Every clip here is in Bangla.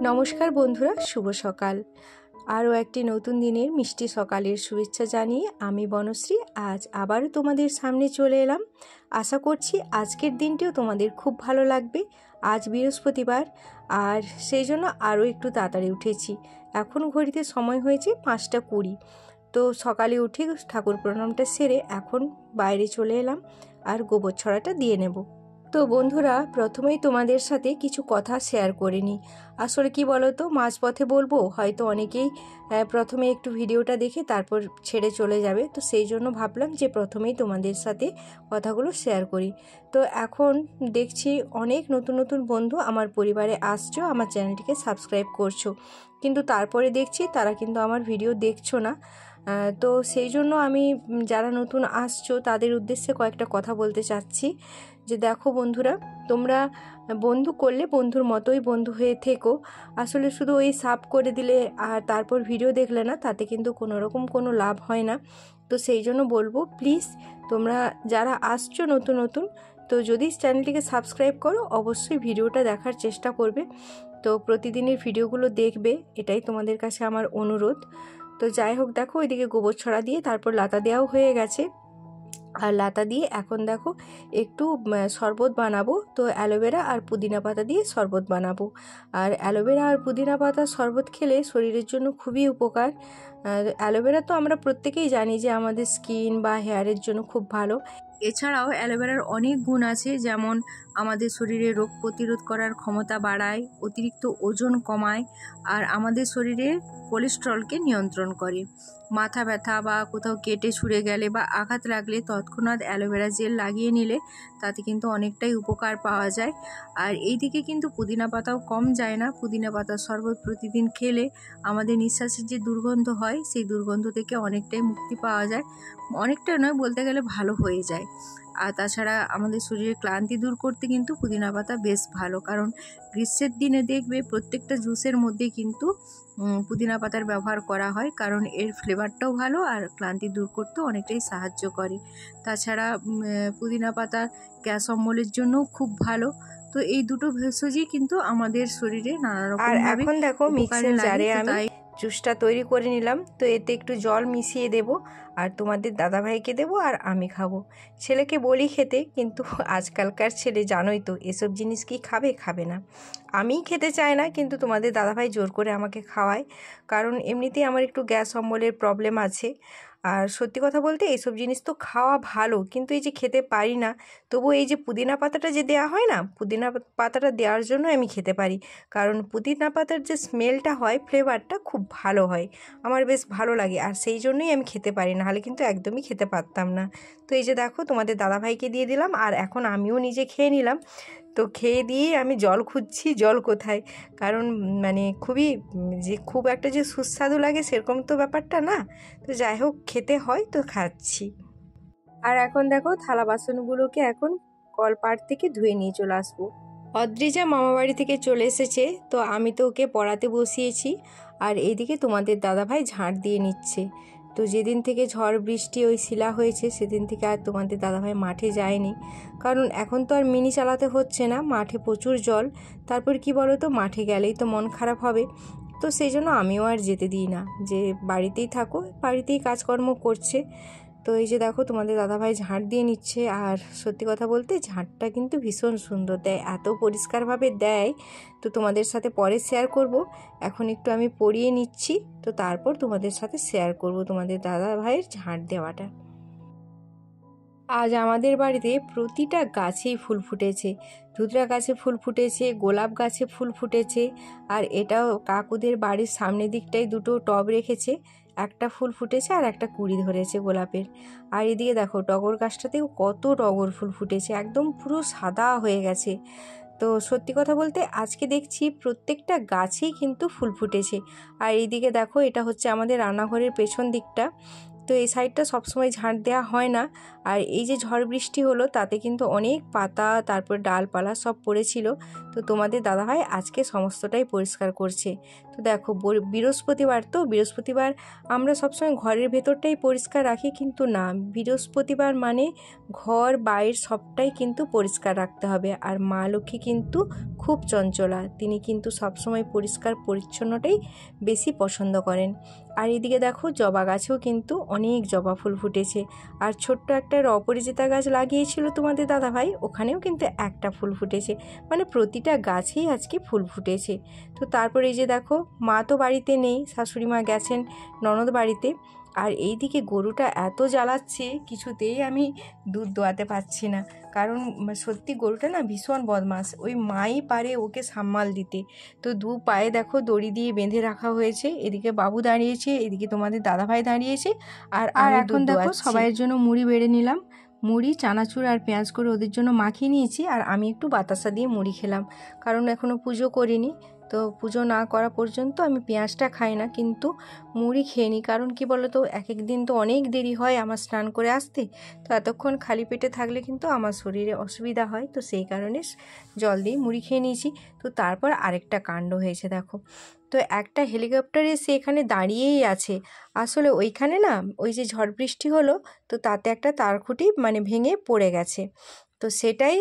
নমস্কার বন্ধুরা, শুভ সকাল। আরও একটি নতুন দিনের মিষ্টি সকালের শুভেচ্ছা জানিয়ে আমি বনশ্রী আজ আবারও তোমাদের সামনে চলে এলাম। আশা করছি আজকের দিনটিও তোমাদের খুব ভালো লাগবে। আজ বৃহস্পতিবার, আর সেই জন্য আরও একটু তাড়াতাড়ি উঠেছি। এখন ঘড়িতে সময় হয়েছে 5:20। তো সকালে উঠে ঠাকুর প্রণামটা সেরে এখন বাইরে চলে এলাম আর গোবর ছড়াটা দিয়ে নেব। তো বন্ধুরা, প্রথমেই তোমাদের সাথে কিছু কথা শেয়ার করে নিই। আসলে কি বলো তো, মাঝপথে বলবো, হয়তো অনেকেই প্রথমে একটু ভিডিওটা দেখে তারপর ছেড়ে চলে যাবে। তো সেই জন্য ভাবলাম যে প্রথমেই তোমাদের সাথে কথাগুলো শেয়ার করি। তো এখন দেখছি অনেক নতুন নতুন বন্ধু আমার পরিবারে আসছো, আমার চ্যানেলটিকে সাবস্ক্রাইব করছো, কিন্তু তারপরে দেখছি তারা কিন্তু আমার ভিডিও দেখছো না। তো সেই জন্য আমি যারা নতুন আসছো তাদের উদ্দেশ্যে কয়েকটা কথা বলতে চাচ্ছি। যে দেখো বন্ধুরা, তোমরা বন্ধু করলে বন্ধুর মতোই বন্ধু হয়ে থেকো। আসলে শুধু ওই সাব করে দিলে আর তারপর ভিডিও দেখলে না, তাতে কিন্তু কোনো রকম কোনো লাভ হয় না। তো সেই জন্য বলবো, প্লিজ তোমরা যারা আসছো নতুন নতুন, তো যদি চ্যানেলটিকে সাবস্ক্রাইব করো অবশ্যই ভিডিওটা দেখার চেষ্টা করবে। তো প্রতিদিনের ভিডিওগুলো দেখবে, এটাই তোমাদের কাছে আমার অনুরোধ। তো যাই হোক, দেখো ওইদিকে গোবর ছড়া দিয়ে তারপর লাতা দেওয়াও হয়ে গেছে। আর লাতা দিয়ে এখন দেখো একটু শরবত বানাবো। তো অ্যালোভেরা আর পুদিনা পাতা দিয়ে শরবত বানাবো। আর অ্যালোভেরা আর পুদিনা পাতার শরবত খেলে শরীরের জন্য খুবই উপকার। অ্যালোভেরা তো আমরা প্রত্যেকেই জানি যে আমাদের স্কিন বা হেয়ারের জন্য খুব ভালো। এছাড়াও অ্যালোভেরার অনেক গুণ আছে, যেমন আমাদের শরীরে রোগ প্রতিরোধ করার ক্ষমতা বাড়ায়, অতিরিক্ত ওজন কমায়, আর আমাদের শরীরের কোলেস্ট্রলকে নিয়ন্ত্রণ করে। মাথা ব্যথা বা কোথাও কেটে ছুঁড়ে গেলে বা আঘাত লাগলে তৎক্ষণাৎ অ্যালোভেরা জেল লাগিয়ে নিলে তাতে কিন্তু অনেকটাই উপকার পাওয়া যায়। আর এইদিকে কিন্তু পুদিনা পাতাও কম যায় না। পুদিনা পাতার শরবত প্রতিদিন খেলে আমাদের নিঃশ্বাসের যে দুর্গন্ধ হয়, সেই দুর্গন্ধ থেকে অনেকটাই মুক্তি পাওয়া যায়। অনেকটা নয়, বলতে গেলে ভালো হয়ে যায়। আর তাছাড়া আমাদের শরীরে ক্লান্তি দূর করতে কিন্তু পুদিনা পাতা বেশ ভালো, কারণ গ্রীষ্মের দিনে দেখবে প্রত্যেকটা জুসের মধ্যে কিন্তু পুদিনা পাতার ব্যবহার করা হয়, কারণ এর ফ্লেভারটাও ভালো আর ক্লান্তি দূর করতেও অনেকটাই সাহায্য করে। তাছাড়া পুদিনা পাতা গ্যাস অম্বলের জন্যও খুব ভালো। তো এই দুটো ভেষজই কিন্তু আমাদের শরীরে নানা রকম আর এখন দেখো মিক্সিং জারে আমি জুসটা তৈরি করে নিলাম। তো এতে একটু জল মিশিয়ে দেব আর তোমাদের দাদাভাইকে দেবো আর আমি খাবো। ছেলেকে বলি খেতে, কিন্তু আজকালকার ছেলে জানোই তো এসব জিনিস কি খাবে, খাবে না। আমিই খেতে চাই না, কিন্তু তোমাদের দাদাভাই জোর করে আমাকে খাওয়ায়, কারণ এমনিতেই আমার একটু গ্যাস অম্বলের প্রবলেম আছে। আর সত্যি কথা বলতে এইসব জিনিস তো খাওয়া ভালো, কিন্তু এই যে খেতে পারি না। তবু এই যে পুদিনা পাতাটা যে দেওয়া হয় না, পুদিনা পাতাটা দেওয়ার জন্য আমি খেতে পারি, কারণ পুদিনা পাতার যে স্মেলটা হয়, ফ্লেভারটা খুব ভালো হয়, আমার বেশ ভালো লাগে। আর সেই জন্যই আমি খেতে পারি, নাহলে কিন্তু একদমই খেতে পারতাম না। তো এই যে দেখো তোমাদের দাদাভাইকে দিয়ে দিলাম আর এখন আমিও নিজে খেয়ে নিলাম। তো খেয়ে দিয়ে আমি জল খুঁজছি, জল কোথায়, কারণ মানে খুবই যে খুব একটা যে সুস্বাদু লাগে সেরকম তো ব্যাপারটা না। তো যাই হোক, খেতে হয় তো খাচ্ছি। আর এখন দেখো থালা বাসনগুলোকে এখন কলপাড় থেকে ধুয়ে নিয়ে চলে আসবো। অদ্রিজা মামাবাড়ি থেকে চলে এসেছে, তো আমি তো ওকে পড়াতে বসিয়েছি। আর এইদিকে তোমাদের দাদাভাই ঝাঁট দিয়ে নিচ্ছে। তো যেদিন থেকে ঝড় বৃষ্টি ওই শিলা হয়েছে, সেদিন থেকে আর তোমাদের দাদাভাই মাঠে যায়নি, কারণ এখন তো আর মিনি চালাতে হচ্ছে না, মাঠে প্রচুর জল। তারপর কি বলো তো, মাঠে গেলেই তো মন খারাপ হবে। তো সেই জন্য আমিও আর যেতে দিই না, যে বাড়িতেই থাকো, বাড়িতেই কাজকর্ম করছে। তো এই যে দেখো তোমাদের দাদাভাই ঝাঁট দিয়ে নিচ্ছে। আর সত্যি কথা বলতে ঝাঁটটা কিন্তু ভীষণ সুন্দর দেয়, এত পরিষ্কারভাবে দেয়। তো তোমাদের সাথে পরে শেয়ার করব। এখন একটু আমি পরিয়ে নিচ্ছি, তো তারপর তোমাদের সাথে শেয়ার করব তোমাদের দাদাভাইয়ের ঝাঁট দেওয়াটা। আজ আমাদের বাড়িতে প্রতিটা গাছেই ফুল ফুটেছে। ধুতরা গাছে ফুল ফুটেছে, গোলাপ গাছে ফুল ফুটেছে। আর এটাও কাকুদের বাড়ির সামনের দিকটায় দুটো টব রেখেছে, একটা ফুল ফুটেছে আর একটা কুঁড়ি ধরেছে গোলাপের। আর এদিকে দেখো টগর গাছটাতেও কত টগর ফুল ফুটেছে, একদম পুরো সাদা হয়ে গেছে। তো সত্যি কথা বলতে আজকে দেখছি প্রত্যেকটা গাছেই কিন্তু ফুল ফুটেছে। আর এইদিকে দেখো, এটা হচ্ছে আমাদের রান্নাঘরের পেছন দিকটা। তো এই সাইডটা সবসময় ঝাঁট দেওয়া হয় না। আর এই যে ঝড় বৃষ্টি হলো তাতে কিন্তু অনেক পাতা তারপর ডালপালা সব পড়েছিল। তো তোমাদের দাদাভাই আজকে সমস্তটাই পরিষ্কার করছে। তো দেখো বৃহস্পতিবার, তো বৃহস্পতিবার আমরা সবসময় ঘরের ভেতরটাই পরিষ্কার রাখি, কিন্তু না, বৃহস্পতিবার মানে ঘর বাইর সবটাই কিন্তু পরিষ্কার রাখতে হবে। আর মা লক্ষ্মী কিন্তু খুব চঞ্চলা, তিনি কিন্তু সবসময় পরিষ্কার পরিচ্ছন্নটাই বেশি পছন্দ করেন। আর এদিকে দেখো জবা গাছেও কিন্তু অনেক জবা ফুল ফুটেছে। আর ছোট্ট একটা অপরাজিতা গাছ লাগিয়েছিল তোমাদের দাদাভাই, ওখানেও কিন্তু একটা ফুল ফুটেছে, মানে প্রতিটা গাছেই আজকে ফুল ফুটেছে। তো তারপরে এই যে দেখো মা তো বাড়িতে নেই, শাশুড়ি মা গেছেন ননদ বাড়িতে। আর এই দিকে গরুটা এত জ্বালাচ্ছে, কিছুতেই আমি দুধ দোয়াতে পারছি না, কারণ সত্যি গরুটা না ভীষণ বদমাশ, ওই মাই পারে ওকে সামাল দিতে। তো দু পায়ে দেখো দড়ি দিয়ে বেঁধে রাখা হয়েছে, এদিকে বাবু দাঁড়িয়েছে, এদিকে তোমাদের দাদাভাই দাঁড়িয়েছে, আর আমি এখন দুধ দেখো দোয়াচ্ছি। সবাইয়ের জন্য মুড়ি বেড়ে নিলাম, মুড়ি চানাচুর আর পেঁয়াজ করে ওদের জন্য মাখিয়ে নিয়েছি, আর আমি একটু বাতাসা দিয়ে মুড়ি খেলাম, কারণ এখনও পুজো করিনি। তো পুজো না করা পর্যন্ত আমি পেঁয়াজটা খাই না, কিন্তু মুড়ি খেয়ে নিই, কারণ কি বলো তো, এক এক দিন তো অনেক দেরি হয় আমার স্নান করে আসতে। তো এতক্ষণ খালি পেটে থাকলে কিন্তু আমার শরীরে অসুবিধা হয়, তো সেই কারণে জল দিয়ে মুড়ি খেয়ে নিয়েছি। তো তারপর আরেকটা কাণ্ড হয়েছে দেখো, তো একটা হেলিকপ্টার এসে এখানে দাঁড়িয়েই আছে। আসলে ওইখানে না ওই যে ঝড় বৃষ্টি হলো, তো তাতে একটা তারখুঁটি মানে ভেঙে পড়ে গেছে। তো সেটাই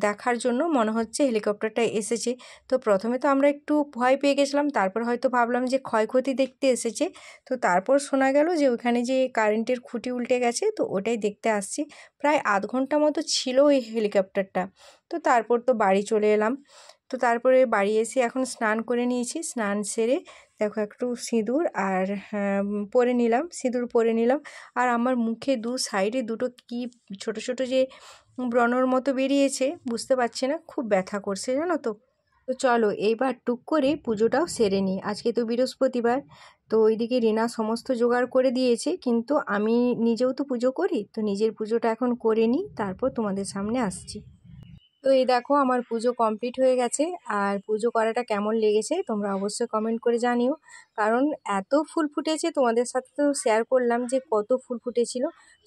দেখার জন্য মনে হচ্ছে হেলিকপ্টারটা এসেছে। তো প্রথমে তো আমরা একটু ভয় পেয়ে গেছিলাম, তারপর হয়তো ভাবলাম যে ক্ষয়ক্ষতি দেখতে এসেছে। তো তারপর শোনা গেল যে ওইখানে যে কারেন্টের খুঁটি উল্টে গেছে, তো ওটাই দেখতে আসছি। প্রায় আধ ঘন্টা মতো ছিল ওই হেলিকপ্টারটা। তো তারপর তো বাড়ি চলে এলাম। তো তারপরে বাড়ি এসে এখন স্নান করে নিয়েছি, স্নান সেরে দেখো একটু সিঁদুর আর পরে নিলাম, সিঁদুর পরে নিলাম। আর আমার মুখে দু সাইডে দুটো কি ছোট ছোট যে ব্রণর মতো বেরিয়েছে, বুঝতে পারছি না, খুব ব্যথা করছে জানো তো। তো চলো এইবার টুক করে পুজোটাও সেরে নিই, আজকে তো বৃহস্পতিবার। তো ওইদিকে রিনা সমস্ত জোগাড় করে দিয়েছে, কিন্তু আমি নিজেও তো পুজো করি, তো নিজের পুজোটা এখন করে নিই, তারপর তোমাদের সামনে আসছি। তো এই দেখো আমার পুজো কমপ্লিট হয়ে গেছে। আর পুজো করাটা কেমন লেগেছে তোমরা অবশ্যই কমেন্ট করে জানিও, কারণ এত ফুল ফুটেছে, তোমাদের সাথে তো শেয়ার করলাম যে কত ফুল ফুটেছিল।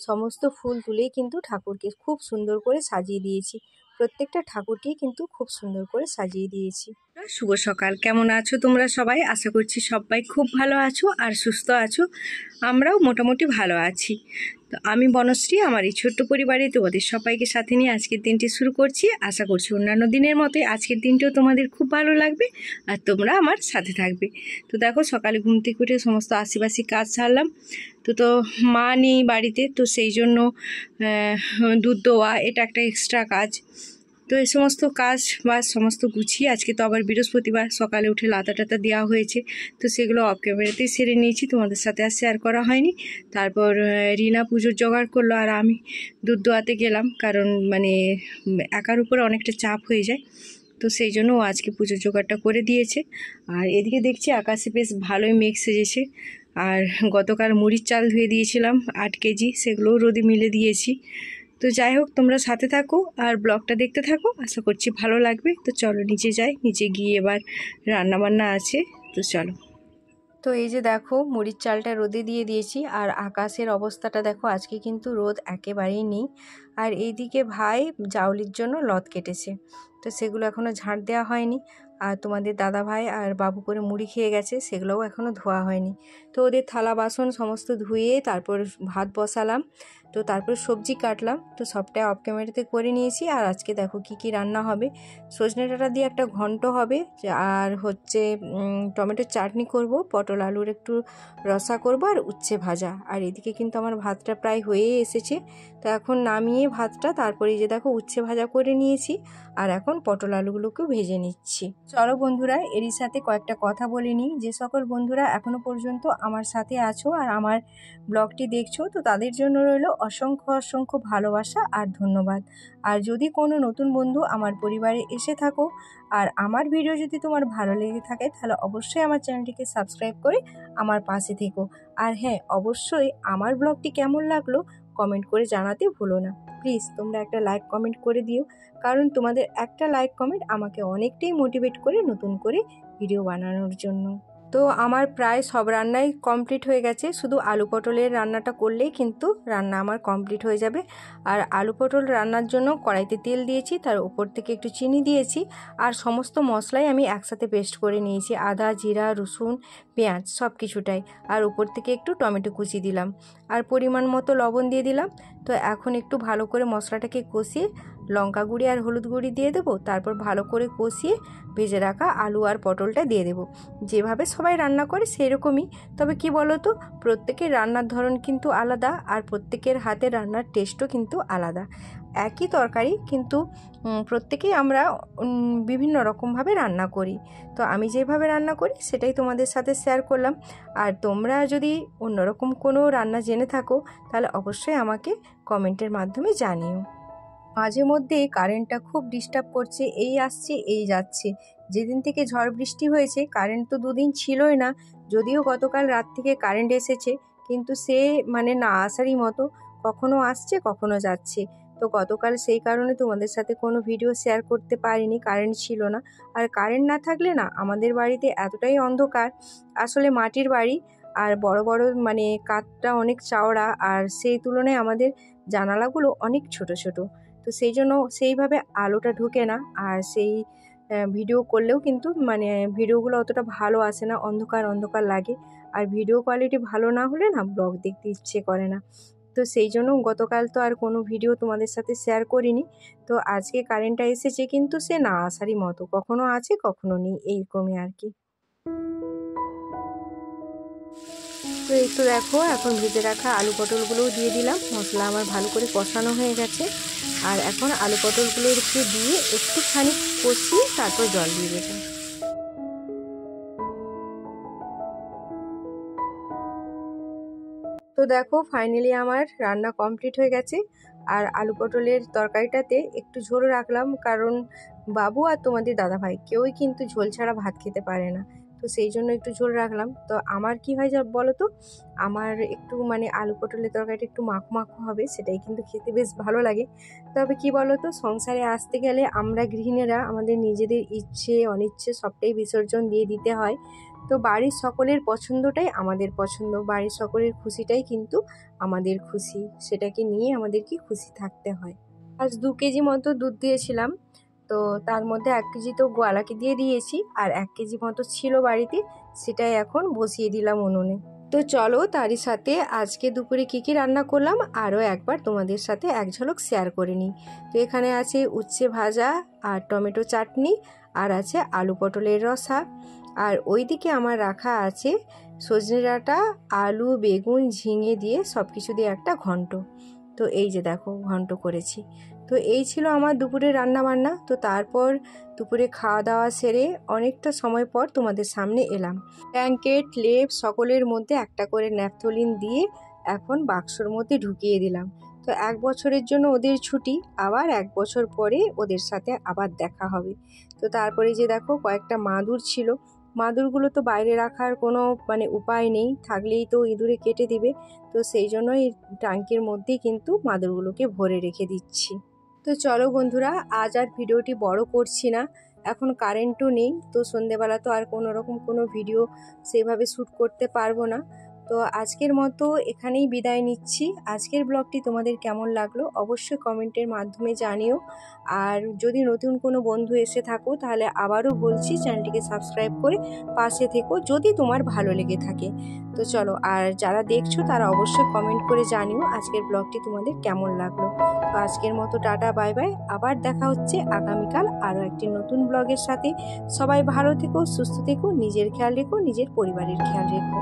সমস্ত ফুল তুলেই কিন্তু ঠাকুরকে খুব সুন্দর করে সাজিয়ে দিয়েছি, প্রত্যেকটা ঠাকুরকেই কিন্তু খুব সুন্দর করে সাজিয়ে দিয়েছি। শুভ সকাল, কেমন আছো তোমরা সবাই? আশা করছি সবাই খুব ভালো আছো আর সুস্থ আছো, আমরাও মোটামুটি ভালো আছি। তো আমি বনশ্রী, আমার এই ছোট্ট পরিবারে তোমাদের সবাইকে সাথে নিয়ে আজকের দিনটি শুরু করছি। আশা করছি অন্যান্য দিনের মতোই আজকের দিনটিও তোমাদের খুব ভালো লাগবে আর তোমরা আমার সাথে থাকবে। তো দেখো সকালে ঘুম থেকে উঠে সমস্ত আশিপাশি কাজ সারলাম। তো মা নেই বাড়িতে, তো সেই জন্য দুধ দেওয়া এটা একটা এক্সট্রা কাজ। তো এই সমস্ত কাজ বা সমস্ত গুছিয়ে আজকে তো আবার বৃহস্পতিবার, সকালে উঠে লাতা টাতা দেওয়া হয়েছে, তো সেগুলো অফ ক্যামেরাতেই সেরে নিয়েছি, তোমাদের সাথে আর শেয়ার করা হয়নি। তারপর রিনা পুজোর জোগাড় করলো আর আমি দুধ দোয়াতে গেলাম, কারণ মানে একার উপরে অনেকটা চাপ হয়ে যায়, তো সেই জন্য ও আজকে পুজোর জোগাড়টা করে দিয়েছে। আর এদিকে দেখছি আকাশে বেশ ভালোই মেঘ সেজেছে। আর গতকাল মুড়ির চাল ধুয়ে দিয়েছিলাম 8 কেজি, সেগুলোও রোদে মিলে দিয়েছি। তো যাই হোক, তোমরা সাথে থাকো আর ব্লগটা দেখতে থাকো, আশা করছি ভালো লাগবে। তো চলো নিচে যাই, নিচে গিয়ে এবার রান্নাবান্না আছে, তো চলো। তো এই যে দেখো মুড়ির চালটা রোদে দিয়ে দিয়েছি, আর আকাশের অবস্থাটা দেখো, আজকে কিন্তু রোদ একেবারেই নেই। আর এইদিকে ভাই জাউলির জন্য লত কেটেছে, তো সেগুলো এখনও ঝাঁট দেওয়া হয়নি। আর তোমাদের দাদা ভাই আর বাবু করে মুড়ি খেয়ে গেছে, সেগুলোও এখনও ধোয়া হয়নি। তো ওদের থালা বাসন সমস্ত ধুয়ে তারপর ভাত বসালাম, তো তারপর সবজি কাটলাম, তো সবটাই অফ ক্যামেরাতে করে নিয়েছি। আর আজকে দেখো কি কি রান্না হবে, সজনে ডাঁটা দিয়ে একটা ঘন্ট হবে, আর হচ্ছে টমেটোর চাটনি করব, পটল আলুর একটু রসা করব, আর উচ্ছে ভাজা। আর এদিকে কিন্তু আমার ভাতটা প্রায় হয়েই এসেছে, তো এখন নামিয়ে ভাতটা তারপরে এই যে দেখো উচ্ছে ভাজা করে নিয়েছি, আর এখন পটল আলুগুলোকেও ভেজে নিচ্ছি। চলো বন্ধুরা, এরই সাথে কয়েকটা কথা বলে নিই। যে সকল বন্ধুরা এখনো পর্যন্ত আমার সাথে আছো আর আমার ব্লগটি দেখছো, তো তাদের জন্য রইল অসংখ্য অসংখ্য ভালোবাসা আর ধন্যবাদ। আর যদি কোনো নতুন বন্ধু আমার পরিবারে এসে থাকো আর আমার ভিডিও যদি তোমার ভালো লেগে থাকে, তাহলে অবশ্যই আমার চ্যানেলটিকে সাবস্ক্রাইব করে আমার পাশে থেকো। আর হ্যাঁ, অবশ্যই আমার ব্লগটি কেমন লাগলো কমেন্ট করে জানাতে ভুলো না। প্লিজ তোমরা একটা লাইক কমেন্ট করে দিও, কারণ তোমাদের একটা লাইক কমেন্ট আমাকে অনেকটাই মোটিভেট করে নতুন করে ভিডিও বানানোর জন্য। তো আমার প্রায় সব রান্নাই কমপ্লিট হয়ে গেছে, শুধু আলু পটলের রান্নাটা করলেই কিন্তু রান্না আমার কমপ্লিট হয়ে যাবে। আর আলু পটল রান্নার জন্য কড়াইতে তেল দিয়েছি, তার উপর থেকে একটু চিনি দিয়েছি, আর সমস্ত মশলাই আমি একসাথে পেস্ট করে নিয়েছি, আদা, জিরা, রসুন, পেঁয়াজ সব কিছুটাই। আর উপর থেকে একটু টমেটো কুচি দিলাম, আর পরিমাণ মতো লবণ দিয়ে দিলাম। তো এখন একটু ভালো করে মশলাটাকে কষিয়ে লঙ্কা গুঁড়ি আর হলুদ গুঁড়ি দিয়ে দেবো, তারপর ভালো করে কষিয়ে ভেজে রাখা আলু আর পটলটা দিয়ে দেবো। যেভাবে সবাই রান্না করে সেই রকমই, তবে কি বলো তো, প্রত্যেকের রান্নার ধরন কিন্তু আলাদা, আর প্রত্যেকের হাতে রান্নার টেস্টও কিন্তু আলাদা। একই তরকারি কিন্তু প্রত্যেকেই আমরা বিভিন্ন রকমভাবে রান্না করি। তো আমি যেভাবে রান্না করি সেটাই তোমাদের সাথে শেয়ার করলাম। আর তোমরা যদি অন্যরকম কোনো রান্না জেনে থাকো তাহলে অবশ্যই আমাকে কমেন্টের মাধ্যমে জানিও। মাঝে মধ্যে কারেন্টটা খুব ডিস্টার্ব করছে, এই আসছে এই যাচ্ছে। যেদিন থেকে ঝড় বৃষ্টি হয়েছে কারেন্ট তো দুদিন ছিলই না, যদিও গতকাল রাত থেকে কারেন্ট এসেছে, কিন্তু সে মানে না আসারই মতো, কখনো আসছে কখনো যাচ্ছে। তো গতকাল সেই কারণে তোমাদের সাথে কোনো ভিডিও শেয়ার করতে পারিনি, কারেন্ট ছিল না। আর কারেন্ট না থাকলে না আমাদের বাড়িতে এতটাই অন্ধকার, আসলে মাটির বাড়ি, আর বড় বড় মানে কাঠটা অনেক চওড়া, আর সেই তুলনায় আমাদের জানালাগুলো অনেক ছোট ছোট। তো সেই জন্য সেইভাবে আলোটা ঢোকে না, আর সেই ভিডিও করলেও কিন্তু মানে ভিডিওগুলো অতটা ভালো আসে না, অন্ধকার অন্ধকার লাগে। আর ভিডিও কোয়ালিটি ভালো না হলে না ব্লগ দেখতে ইচ্ছে করে না। তো সেই জন্য গতকাল তো আর কোনো ভিডিও তোমাদের সাথে শেয়ার করিনি। তো আজকে কারেন্টটা এসেছে, কিন্তু সে না আসারই মতো, কখনো আছে কখনো নেই, এইরকমই আর কি। তো এই তো দেখো, এখন ভেজে রাখা আলু পটলগুলোও দিয়ে দিলাম। মশলা আমার ভালো করে কষানো হয়ে গেছে, আর এখন আলু পটলগুলো একটু দিয়ে একটুখানি কষিয়ে তারপর জল দিয়ে দেবো। তো দেখো ফাইনালি আমার রান্না কমপ্লিট হয়ে গেছে। আর আলু পটলের তরকারিটাতে একটু ঝোল রাখলাম, কারণ বাবু আর তোমাদের দাদাভাই কেউই কিন্তু ঝোল ছাড়া ভাত খেতে পারে না। তো সেই জন্য একটু ঝোল রাখলাম। তো আমার কি হয় যা বলো তো, আমার একটু মানে আলু পটলের তরকারিটা একটু মাখো মাখো হবে, সেটাই কিন্তু খেতে বেশ ভালো লাগে। তবে কি বলো তো, সংসারে আসতে গেলে আমরা গৃহিণীরা আমাদের নিজেদের ইচ্ছে অনিচ্ছে সবটাই বিসর্জন দিয়ে দিতে হয়। তো বাড়ির সকলের পছন্দটাই আমাদের পছন্দ, বাড়ির সকলের খুশিটাই কিন্তু আমাদের খুশি, সেটাকে নিয়ে আমাদেরকে খুশি থাকতে হয়। আজ 2 কেজি মতো দুধ দিয়েছিলাম, তো তার মধ্যে 1 কেজি তো গোয়ালাকে দিয়ে দিয়েছি, আর 1 কেজি মতো ছিল বাড়িতে, সেটাই এখন বসিয়ে দিলাম উনুনে। তো চলো তারই সাথে আজকে দুপুরে কী কী রান্না করলাম আরও একবার তোমাদের সাথে এক ঝলক শেয়ার করে নিই। তো এখানে আছে উচ্ছে ভাজা আর টমেটো চাটনি, আর আছে আলু পটলের রসা, আর ওইদিকে আমার রাখা আছে সজনে ডাঁটা, আলু, বেগুন, ঝিঙে দিয়ে সব কিছু দিয়ে একটা ঘন্ট। তো এই যে দেখো ঘন্ট করেছি। তো এই ছিল আমার দুপুরের রান্না বান্না। তো তারপর দুপুরে খাওয়া দাওয়া সেরে অনেকটা সময় পর তোমাদের সামনে এলাম। ব্ল্যাঙ্কেট, লেপ সকলের মধ্যে একটা করে ন্যাপথলিন দিয়ে এখন বাক্সর মধ্যে ঢুকিয়ে দিলাম। তো 1 বছরের জন্য ওদের ছুটি, আবার 1 বছর পরে ওদের সাথে আবার দেখা হবে। তো তারপরে যে দেখো কয়েকটা মাদুর ছিল, মাদুরগুলো তো বাইরে রাখার কোনো মানে উপায় নেই, থাকলেই তো ইঁদুরে কেটে দিবে। তো সেই জন্য এই ট্যাঙ্কের মধ্যেই কিন্তু মাদুরগুলোকে ভরে রেখে দিচ্ছি। তো চলো বন্ধুরা, আজ আর ভিডিওটি বড় করছি না, এখন কারেন্টও নেই, তো সন্ধেবেলা তো আর কোনো রকম কোনো ভিডিও সেভাবে শ্যুট করতে পারবো না। তো আজকের মতো এখানেই বিদায় নিচ্ছি। আজকের ব্লগটি তোমাদের কেমন লাগলো অবশ্যই কমেন্টের মাধ্যমে জানিও। আর যদি নতুন কোনো বন্ধু এসে থাকো তাহলে আবারও বলছি, চ্যানেলটিকে সাবস্ক্রাইব করে পাশে থেকো যদি তোমার ভালো লেগে থাকে। তো চলো, আর যারা দেখছো তারা অবশ্যই কমেন্ট করে জানিও আজকের ব্লগটি তোমাদের কেমন লাগলো। তো আজকের মতো টাটা বাই বাই, আবার দেখা হচ্ছে আগামীকাল আরও একটি নতুন ব্লগের সাথে। সবাই ভালো থেকো, সুস্থ থেকো, নিজের খেয়াল রেখো, নিজের পরিবারের খেয়াল রেখো।